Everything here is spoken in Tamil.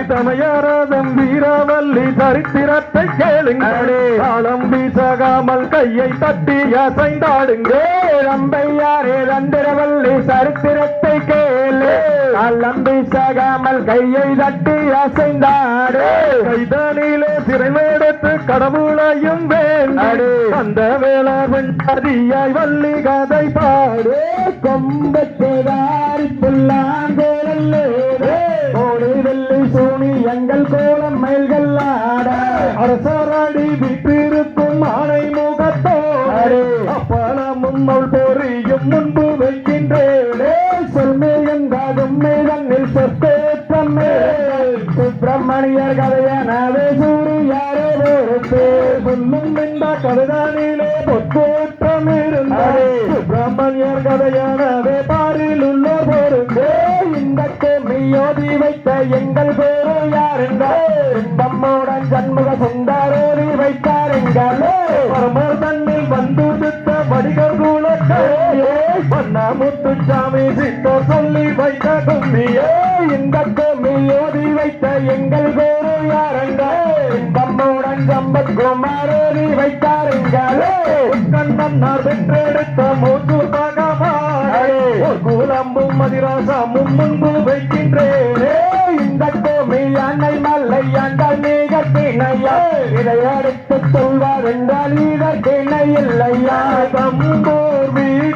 சமயரதம் வீரவல்லி சரித்திரத்தை கேளுங்களே காலம் வீசகாமல் கையை தட்டி அசைந்தாடுங்கே ரம்பையாரே ரந்திரவல்லி சரித்திரத்தை கேளு காலம் வீசகாமல் கையை தட்டி அசைந்தாடு கைதனிலே சிறைவேடத்து கடவுளையும் வேண்டாடு அந்த வேளாண் பதியாய் வள்ளி கதை பாடு கொம்பத்தேதாரி புல்லாங்கோலல்லே கோடி வெள்ளி சூனி எங்கள் கோலம் மயில்கள் ஆட அரசராடி விட்டிருக்கும் ஆணை முகத்தோடு அப்பளமும் அவள் பொறியும் முன்பு வைக்கின்றேனே சொல்மே என்றாகும் மேதனில் சொற்கேற்றமே சுப்பிரமணியர் கதையனவே சூரியாரே சொல்லும் இந்த கதைதானிலே பொற்கேற்றம் இருந்தது சுப்பிரமணியர் கதையானவே பாரில் உள்ளோர் பொருந்தே இந்த மெய்யோதி வைத்த எங்கள் பேரு யாருங்கள் இன்பம்முடன் சண்முக சுந்தரோதி வைத்தாருங்களே பரமர் தன்னில் வந்துடுத்த வடிகர் குலக்கரையே முத்துச்சாமி சித்தோர் சொல்லி வைத்த கும்மியே இந்த மெய்யோதி வைத்த எங்கள் பேரு யாருங்கள் இன்பம்முடன் சம்பத் குமாரோதி வைத்தாருங்களே கண்ணன்னார் பெற்றெடுத்த மூத்து பகவானே குலம்பும் மதிராசமும் முன்பு வைக்கின்றேனே இந்த கோமில் அன்னை மல்லை அண்டால் மிக திணையா இதை அடுத்து சொல்வார் என்றால் இதற்கு இணை இல்லையா தம்பூர் வீடு